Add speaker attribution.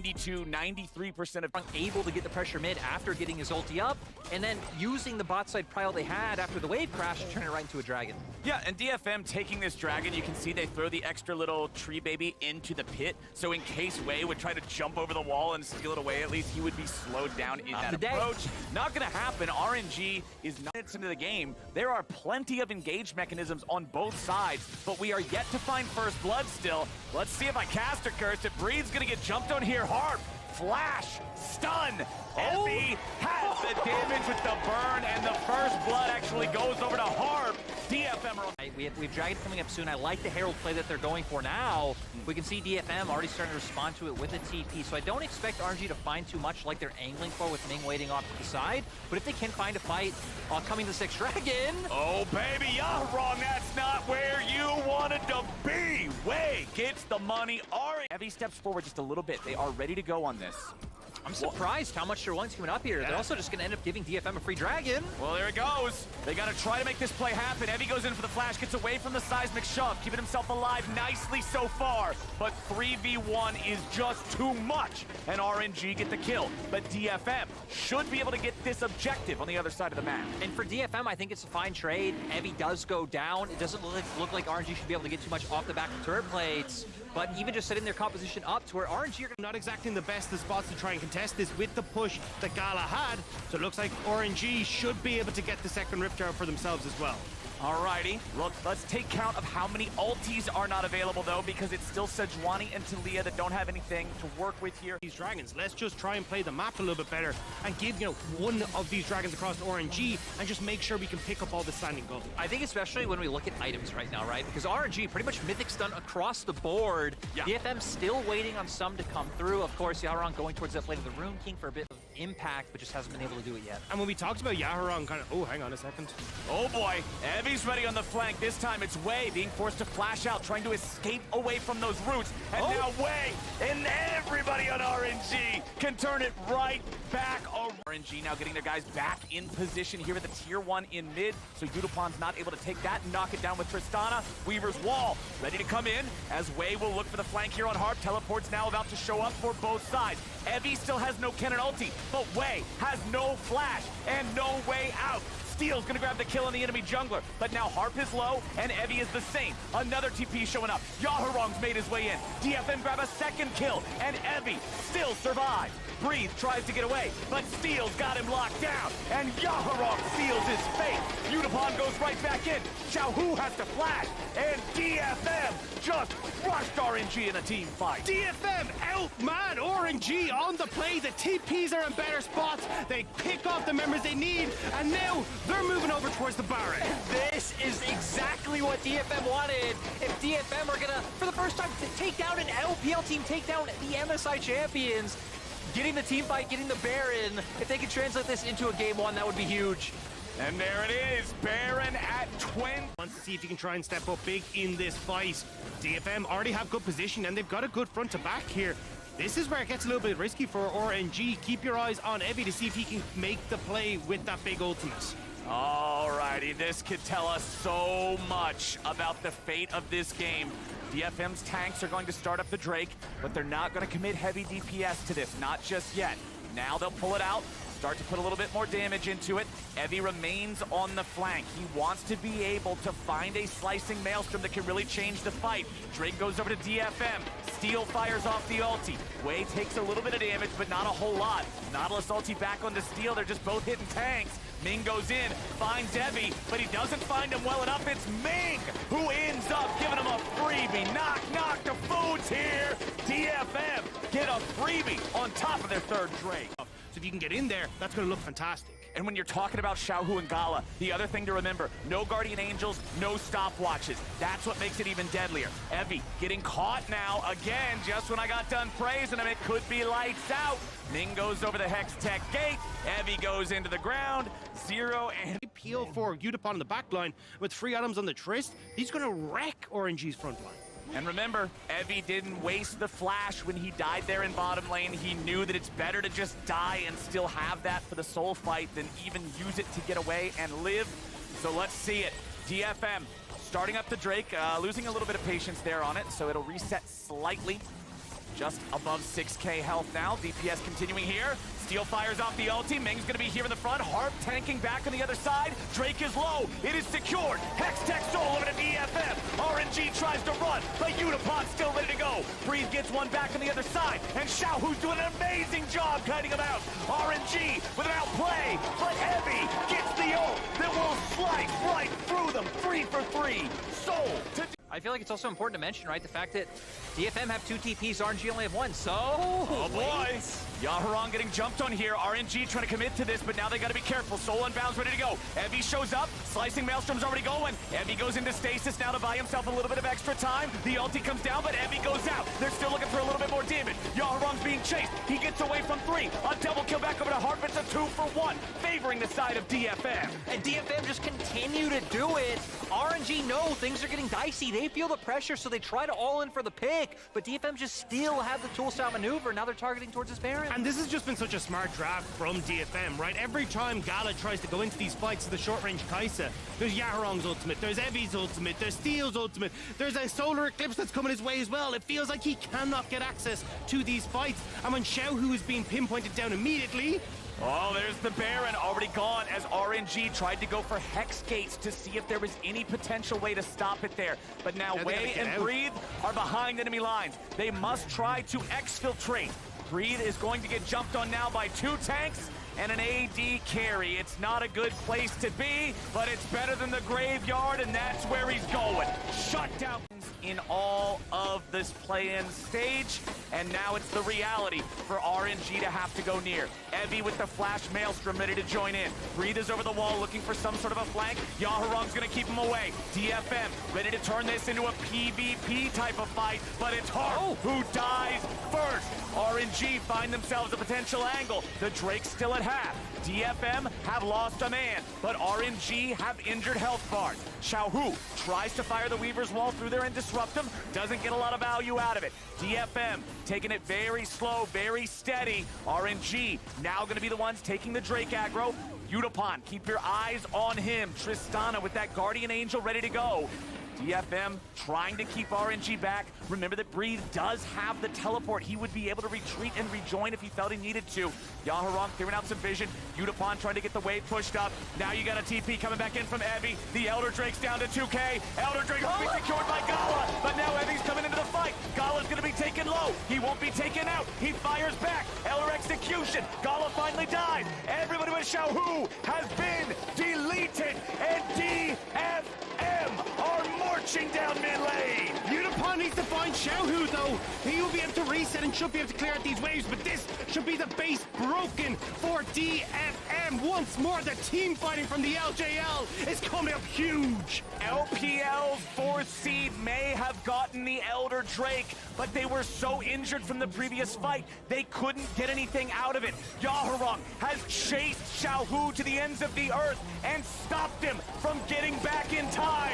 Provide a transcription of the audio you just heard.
Speaker 1: 92, 93% of
Speaker 2: able to get the pressure mid after getting his ulti up, and then using the bot side pile they had after the wave crash to turn it right into a dragon.
Speaker 1: Yeah, and DFM taking this dragon, you can see they throw the extra little tree baby into the pit, so in case Wei would try to jump over the wall and steal it away, at least he would be slowed down in that approach. Not gonna happen. RNG is 9 minutes into the game. There are plenty of engage mechanisms on both sides, but we are yet to find first blood still. Let's see if I cast or curse it. Breed's gonna get jumped on here. Harp, flash, stun. Effie has the damage with the burn, and the first blood actually goes over to Harp. DFM.
Speaker 2: We have Dragon coming up soon. I like the Herald play that they're going for now. We can see DFM already starting to respond to it with a TP, so I don't expect RNG to find too much like they're angling for with Ming waiting off to the side. But if they can find a fight coming to 6 Dragon...
Speaker 1: Oh, baby, you're wrong. That's not where you wanted to be. Wei gets the money. Heavy steps forward just a little bit. They are ready to go on this.
Speaker 2: I'm surprised how much they're willing to coming up here. Yeah. They're also just going to end up giving DFM a free dragon.
Speaker 1: Well, there it goes. They got to try to make this play happen. Evie goes in for the flash, gets away from the seismic shove, keeping himself alive nicely so far. But 3v1 is just too much, and RNG get the kill. But DFM should be able to get this objective on the other side of the map.
Speaker 2: And for DFM, I think it's a fine trade. Evie does go down. It doesn't look like RNG should be able to get too much off the back of turret plates. But even just setting their composition up to where RNG are
Speaker 3: not exactly in the best of spots to try and contest this with the push that Gala had. So it looks like RNG should be able to get the second Rift Tower for themselves as well.
Speaker 1: Alrighty, look, let's take count of how many ultis are not available though, because it's still Sejuani and Talia that don't have anything to work with here.
Speaker 3: These dragons, let's just try and play the map a little bit better and give, one of these dragons across to RNG and just make sure we can pick up all the standing gold.
Speaker 2: I think especially when we look at items right now, right? Because RNG, pretty much Mythic's done across the board. Yeah. DFM still waiting on some to come through. Of course, Yaharon going towards that plate of the Rune King for a bit of impact, but just hasn't been able to do it yet.
Speaker 3: And when we talked about Yaharon, oh, hang on a second.
Speaker 1: Oh boy, Evie's ready on the flank. This time it's Wei being forced to flash out, trying to escape away from those roots. And now Wei and everybody on RNG can turn it right back. RNG now getting their guys back in position here at the tier 1 in mid. So Yudupon's not able to take that and knock it down with Tristana. Weaver's wall ready to come in as Wei will look for the flank here on Harp. Teleport's now about to show up for both sides. Evie still has no cannon ulti, but Wei has no flash and no way out. Steel's gonna grab the kill on the enemy jungler, but now Harp is low, and Evie is the same. Another TP showing up. Yaharong's made his way in. DFM grab a second kill, and Evie still survives. Breathe tries to get away, but Steel's got him locked down, and Yaharong seals his fate. Yutapon goes right back in. Xiaohu has to flash, and DFM just crushed RNG in a team fight.
Speaker 3: DFM outman RNG on the play. The TPs are in better spots. They pick off the members they need, and now they're moving over towards the Baron.
Speaker 2: This is exactly what DFM wanted. If DFM are gonna, for the first time, take down an LPL team, take down the MSI champions, getting the team fight, getting the Baron, if they could translate this into a game 1, that would be huge.
Speaker 1: And there it is, Baron at 20.
Speaker 3: Wants to see if you can try and step up big in this fight. DFM already have good position, and they've got a good front to back here. This is where it gets a little bit risky for RNG. Keep your eyes on Evie to see if he can make the play with that big ultimate.
Speaker 1: Alrighty, this could tell us so much about the fate of this game. DFM's tanks are going to start up the Drake, but they're not going to commit heavy DPS to this, not just yet. Now they'll pull it out, start to put a little bit more damage into it. Evie remains on the flank. He wants to be able to find a slicing maelstrom that can really change the fight. Drake goes over to DFM. Steel fires off the ulti. Wei takes a little bit of damage, but not a whole lot. Nautilus ulti back onto Steel. They're just both hitting tanks. Ming goes in, finds Evie, but he doesn't find him well enough. It's Ming who ends up giving him a freebie. Knock, knock, the food's here. DFM get a freebie on top of their third Drake.
Speaker 3: So if you can get in there, that's going to look fantastic.
Speaker 1: And when you're talking about Xiaohu and Gala, the other thing to remember, no Guardian Angels, no stopwatches. That's what makes it even deadlier. Evie getting caught now, again, just when I got done praising him, it could be lights out. Ming goes over the Hex Tech gate, Evie goes into the ground, 0 and...
Speaker 3: Peel for Yutapon on the back line with 3 items on the Trist. He's going to wreck RNG's front line.
Speaker 1: And remember, Evie didn't waste the flash when he died there in bottom lane. He knew that it's better to just die and still have that for the soul fight than even use it to get away and live. So let's see it. DFM starting up the Drake, losing a little bit of patience there on it, so it'll reset slightly. just above 6k health now. DPS continuing here. Steel fires off the ulti. Ming's gonna be here in the front. Harp tanking back on the other side. Drake is low. It is secured. Hextech soul over to DFM. RNG tries to run, but Unipod's still ready to go. Breathe gets one back on the other side, and Xiao, who's doing an amazing job kiting him out. RNG with an outplay, but Heavy gets the ult that will slice right through them. 3 for 3. Soul to...
Speaker 2: I feel like it's also important to mention, right, the fact that DFM have 2 TPs, RNG only have 1, so...
Speaker 1: Oh boy! Yaharon getting jumped on here. RNG trying to commit to this, but now they gotta be careful. Soul Unbound's ready to go. Evie shows up. Slicing Maelstrom's already going. Evie goes into stasis now to buy himself a little bit of extra time. The ulti comes down, but Evie goes out. They're still looking for a little bit more damage. Yaharon's being chased. He gets away from 3. A double kill back over to Harp. It's a 2 for 1, favoring the side of DFM.
Speaker 2: And DFM just continue to do it. RNG know things are getting dicey. They feel the pressure, so they try to all in for the pick. But DFM just still have the tools to outmaneuver. Now they're targeting towards his parent.
Speaker 3: And this has just been such a smart draft from DFM, right? Every time Gala tries to go into these fights with the short-range Kai'Sa, there's Yaharon's ultimate, there's Evie's ultimate, there's Steel's ultimate, there's a solar eclipse that's coming his way as well. It feels like he cannot get access to these fights. And when Xiaohu is being pinpointed down immediately,
Speaker 1: oh, there's the Baron already gone as RNG tried to go for Hex Gates to see if there was any potential way to stop it there. But now Wei and Breathe are behind enemy lines. They must try to exfiltrate. Breathe is going to get jumped on now by 2 tanks and an AD carry. It's not a good place to be, but it's better than the graveyard, and that's where he's going. Shut down in all of this play-in stage, and now it's the reality for RNG to have to go near. Evie with the flash Maelstrom ready to join in. Breathe is over the wall looking for some sort of a flank. Yaharon's gonna keep him away. DFM ready to turn this into a PvP type of fight, but it's Harp who dies first. RNG find themselves a potential angle. The Drake's still at half. DFM have lost a man, but RNG have injured health bars. Xiaohu tries to fire the Weaver's Wall through there and disrupt him. Doesn't get a lot of value out of it. DFM taking it very slow, very steady. RNG now going to be the ones taking the Drake aggro. Unipon, keep your eyes on him. Tristana with that Guardian Angel ready to go. DFM trying to keep RNG back. Remember that Breathe does have the teleport. He would be able to retreat and rejoin if he felt he needed to. Yaharon clearing out some vision. Unipon trying to get the wave pushed up. Now you got a TP coming back in from Evie. The Elder Drake's down to 2k. Elder Drake will be secured by Gala, but now Evie's coming into the fight. Gala's gonna be taken low. He won't be taken out. He fires back. Elder execution. Gala finally dies. Everybody with Xiaohu has been deleted, and DFM are marching down mid lane.
Speaker 3: Unipon needs to find Xiaohu though. He will be able to reset and should be able to clear out these waves, but this should be the base broken for DFM. Once more, the team fighting from the LJL is coming up huge.
Speaker 1: LPL's 4th seed may have gotten the Elder Drake, but they were so injured from the previous fight, they couldn't get anything out of it. Yaharon has chased Xiaohu to the ends of the earth and stopped him from getting back in time.